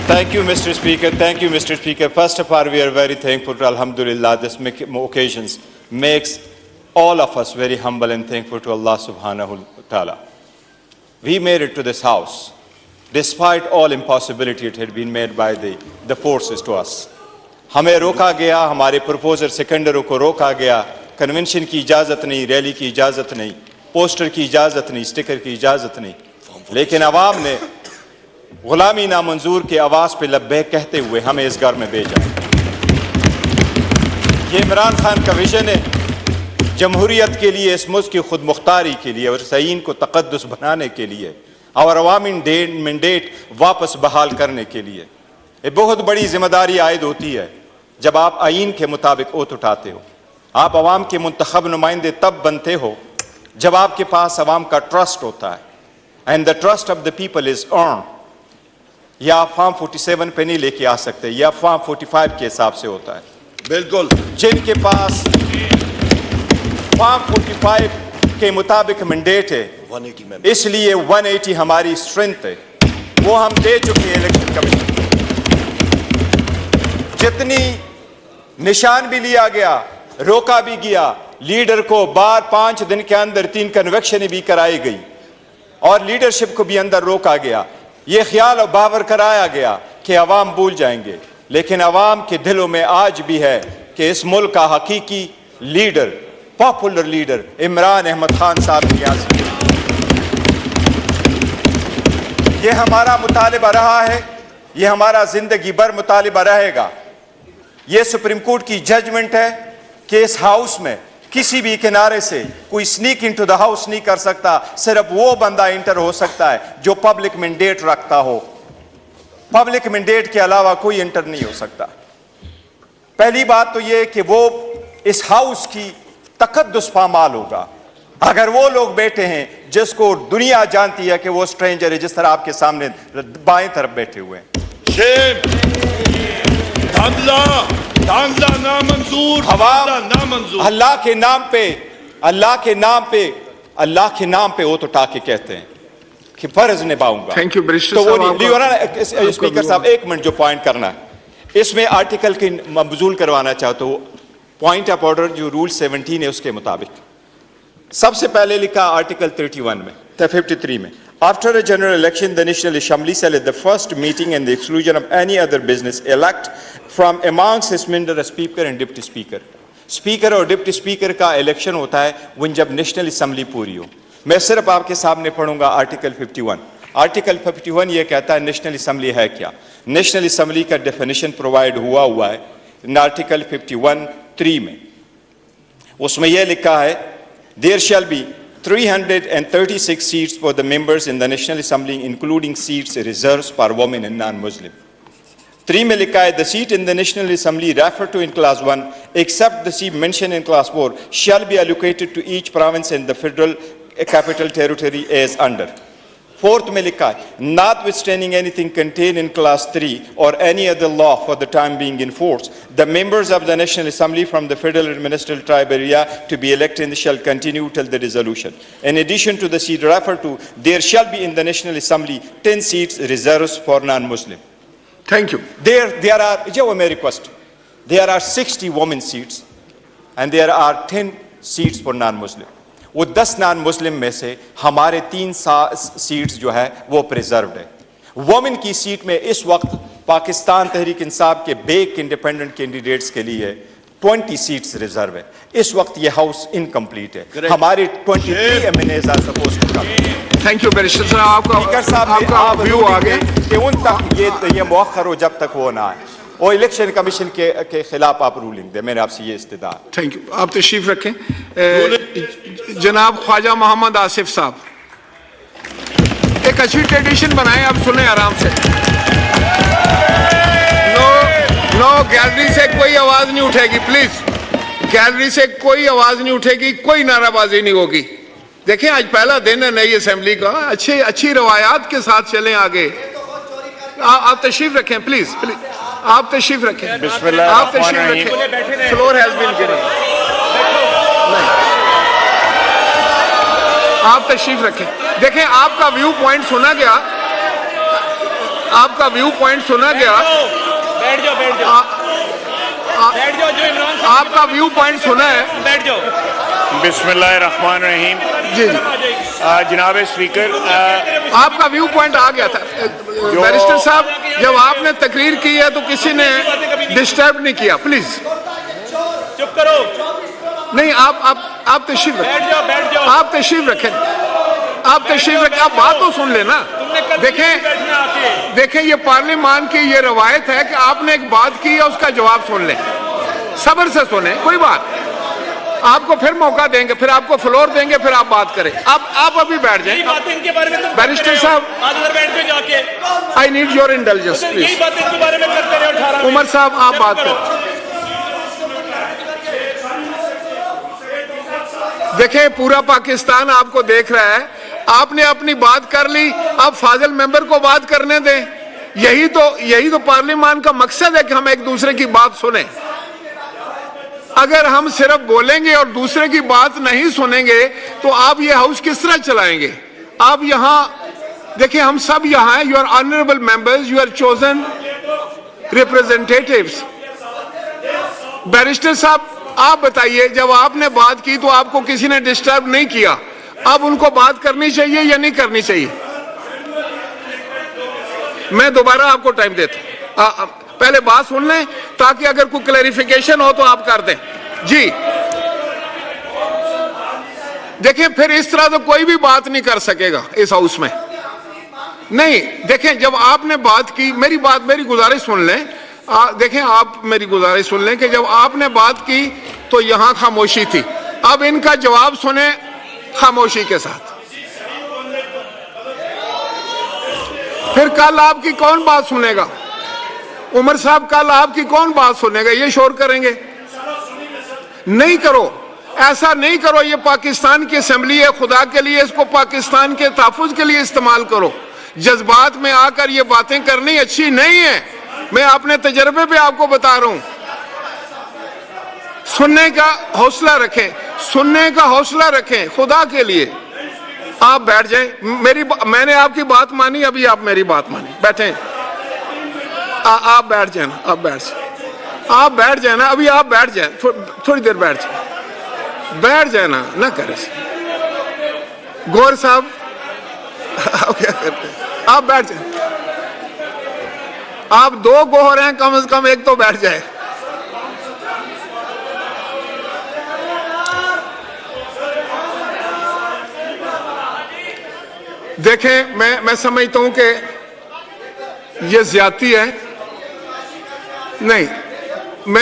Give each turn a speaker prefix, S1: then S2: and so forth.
S1: Thank you, Mr. Speaker. Thank you, Mr. Speaker. First of all, we are very thankful to Alhamdulillah. This occasions makes all of us very humble and thankful to Allah subhanahu wa ta'ala. We made it to this house. Despite all impossibility it had been made by the forces to us. हमें रोका गया, हमारे proposer सेकेंडरों को रोका गया, convention की इजाज़त नहीं, रैली की इजाज़त नहीं, पोस्टर की इजाज़त नहीं, स्टिकर की इजाज़त नहीं, लेकिन अवाम ने गुलामी नामंजूर के आवाज़ पे लब्बैक कहते हुए हमें इस घर में भेजा। ये इमरान खान का विजन है, जमहूरियत के लिए, इस मुल्क की खुद मुख्तारी के लिए और सईन को तक़द्दुस बनाने के लिए और अवामी मैंडेट वापस बहाल करने के लिए। ये बहुत बड़ी जिम्मेदारी आयद होती है जब आप आईन के मुताबिक ओत उठाते हो। आप अवाम के मुंतखब नुमाइंदे तब बनते हो जब आपके पास अवाम का ट्रस्ट होता है, and the trust of the people is earn. या आप फॉर्म 47 पे नहीं लेके आ सकते, या फॉर्म 45 के हिसाब से होता है।
S2: बिल्कुल,
S1: जिनके पास फॉर्म 45 के मुताबिक मैंडेट है,
S2: 180
S1: इसलिए 180 हमारी स्ट्रेंथ है, वो हम दे चुके हैं इलेक्शन कमीशन। जितनी निशान भी लिया गया, रोका भी गया, लीडर को बार 5 दिन के अंदर 3 कन्वेक्शन भी कराई गई और लीडरशिप को भी अंदर रोका गया। ये ख्याल और बावर कराया गया कि अवाम भूल जाएंगे, लेकिन अवाम के दिलों में आज भी है कि इस मुल्क का हकीकी leader, popular leader Imran Ahmed Khan साहब नियाज़ी। ये हमारा मुतालिबा रहा है, ये हमारा जिंदगी भर मुतालिबा रहेगा। ये सुप्रीम कोर्ट की जजमेंट है कि इस हाउस में किसी भी किनारे से कोई स्नीक इनटू द हाउस नहीं कर सकता, सिर्फ वो बंदा इंटर हो सकता है जो पब्लिक मैंडेट रखता हो। पब्लिक मैंडेट के अलावा कोई इंटर नहीं हो सकता। पहली बात तो ये कि वो इस हाउस की तकद्दुस पामाल होगा अगर वो लोग बैठे हैं जिसको दुनिया जानती है कि वो स्ट्रेंजर है, जिस तरह आपके सामने बाएं तरफ बैठे हुए हैं।
S2: नामंजूर, नामंजूर।
S1: अल्लाह के नाम पे वो तो टाके कहते हैं कि फर्ज निभाऊंगा।
S3: थैंक यू
S1: तो वो स्पीकर साहब, एक मिनट जो पॉइंट करना है, इसमें आर्टिकल की मबजूल करवाना चाहते हो, पॉइंट ऑफ ऑर्डर जो रूल 17 है उसके मुताबिक सबसे पहले लिखा आर्टिकल 31 में, 53 में, after a general election the national assembly shall at the first meeting and the exclusion of any other business elect from amongst its members a speaker and deputy speaker। Speaker और deputy speaker का election होता है when जब national assembly पूरी हो। मैं सिर्फ आपके सामने पढ़ूंगा आर्टिकल 51। आर्टिकल 51 ये कहता है नेशनल असेंबली है क्या। नेशनल असेंबली का डेफिनेशन प्रोवाइड हुआ है आर्टिकल 51(3) में। उसमें यह लिखा है there shall be 336 seats for the members in the National Assembly including seats reserved for women and non-Muslim। 3 में लिखा है the seat in the National Assembly referred to in class 1 except the seat mentioned in class 4 shall be allocated to each province in the federal capital territory as under। 4th में लिखा है notwithstanding anything contained in class 3 or any other law for the time being in force, the members of the National Assembly from the federal administrative tribe area to be elected shall continue till the dissolution। In addition to the seat referred to, there shall be in the National Assembly 10 seats reserved for non-Muslim।
S3: Thank you।
S1: There are, जो मैं request, there are 60 women seats and there are 10 seats for non-Muslim। वो 10 non Muslim में से हमारे 3 seats जो है वो preserved है। वोमेन की सीट में इस वक्त पाकिस्तान तहरीक इंसाफ के बेक इंडिपेंडेंट कैंडिडेट्स के लिए 20 सीट्स रिजर्व है। इस वक्त ये हाउस इनकम्प्लीट है। हमारे 23 MNAs are supposed to come.
S3: Thank you barrister साहब,
S1: स्पीकर साहब
S3: आपका व्यू आ गया
S1: कि उन तक ये मौखर हो जब तक वो ना आए और इलेक्शन कमीशन के खिलाफ आप रूलिंग दे। मैंने आपसे ये इस्तिदा।
S3: थैंक यू, आप तशरीफ रखें। जनाब ख्वाजा मोहम्मद आसिफ साहब, एक अच्छी ट्रेडिशन बनाए, आप सुने आराम से। नो गैलरी से कोई आवाज नहीं उठेगी, प्लीज। गैलरी से कोई आवाज नहीं उठेगी, कोई नाराबाजी नहीं होगी। देखें आज पहला दिन है नई असेंबली का, अच्छी रवायात के साथ चलें आगे। आप तशरीफ रखें प्लीज, आप तशरीफ रखें, आप तशरीफ रखें। Floor has been given. आप तशरीफ रखें। देखें आपका व्यू पॉइंट सुना गया। आपका व्यू पॉइंट सुना गया।
S4: बैठ जाओ बैठ जाओ बैठ जाओ, जो इमरान खान
S3: आपका व्यू पॉइंट सुना है।
S4: बैठ जाओ।
S5: बिस्मिल्लाहिर्रहमानिर्रहीम।
S3: जी जी,
S5: जनाब स्पीकर,
S3: आपका व्यू पॉइंट आ गया था। बैरिस्टर साहब, जब आपने तकरीर की है तो किसी ने डिस्टर्ब नहीं किया, प्लीज।
S4: चुप करो,
S3: नहीं, आप तशरीफ
S4: बैठ
S3: रखें,
S4: जाओ बैठ जाओ।
S3: आप तशरीफ रखें, आप तशरीफ रखें, आप बात तो सुन लेना।
S4: तुमने कल
S3: देखें
S4: बैठना आके।
S3: देखें, ये पार्लियामान की ये रवायत है कि आपने एक बात की है, उसका जवाब सुन लें, सब्र से सुने, कोई बात। आपको फिर मौका देंगे, फिर आपको फ्लोर देंगे, फिर आप बात करें। आप अभी बैठ
S4: यही
S3: जाएं।
S4: बातें इनके बारे में तुम
S3: बैरिस्टर
S4: करते रहे हो।
S3: साहब,
S4: आज उधर बैठ के जाके
S3: आई नीड योर इंटेलिजेंस
S4: यही
S3: प्लीज।
S4: बातें इनके बारे में करते रहे। 18
S3: उमर साहब, आप बात करें। देखें, पूरा पाकिस्तान आपको देख रहा है। आपने अपनी बात कर ली, अब फाजिल मेंबर को बात करने दें। यही तो पार्लियामान का मकसद है कि हम एक दूसरे की बात सुने। अगर हम सिर्फ बोलेंगे और दूसरे की बात नहीं सुनेंगे तो आप ये हाउस किस तरह चलाएंगे? आप यहां देखिए, हम सब यहां हैं। You are honourable members, you are chosen representatives. Barrister साहब, आप बताइए, जब आपने बात की तो आपको किसी ने डिस्टर्ब नहीं किया, अब उनको बात करनी चाहिए या नहीं करनी चाहिए? मैं दोबारा आपको टाइम देता हूं, पहले बात सुन लें ताकि अगर कोई क्लैरिफिकेशन हो तो आप कर दें। जी, देखिए, फिर इस तरह तो कोई भी बात नहीं कर सकेगा इस हाउस में। नहीं, देखें, जब आपने बात की, मेरी गुजारिश सुन लें। देखें, आप मेरी गुजारिश सुन लें कि जब आपने बात की तो यहां खामोशी थी। अब इनका जवाब सुने खामोशी के साथ। फिर कल आपकी कौन बात सुनेगा? उमर साहब, कल आपकी कौन बात सुनेगा? ये शोर करेंगे? नहीं करो, ऐसा नहीं करो। ये पाकिस्तान की असेंबली है, खुदा के लिए इसको पाकिस्तान के तहफ़्फ़ुज़ के लिए इस्तेमाल करो। जज्बात में आकर ये बातें करनी अच्छी नहीं है। मैं अपने तजर्बे पे आपको बता रहा हूं। सुनने का हौसला रखें, सुनने का हौसला रखें, खुदा के लिए। आप बैठ जाएं। मैंने आपकी बात मानी, अभी आप मेरी बात मानी, बैठे। आप बैठ जाए ना, आप बैठ जाए ना, अभी आप बैठ जाए, थोड़ी देर बैठ जाए ना, ना करे। गौर साहब, आप क्या करते हैं? आप बैठ जाए। आप दो गोहर हैं, कम से कम एक तो बैठ जाए। देखें, मैं समझता हूं कि ये ज्यादती है। नहीं,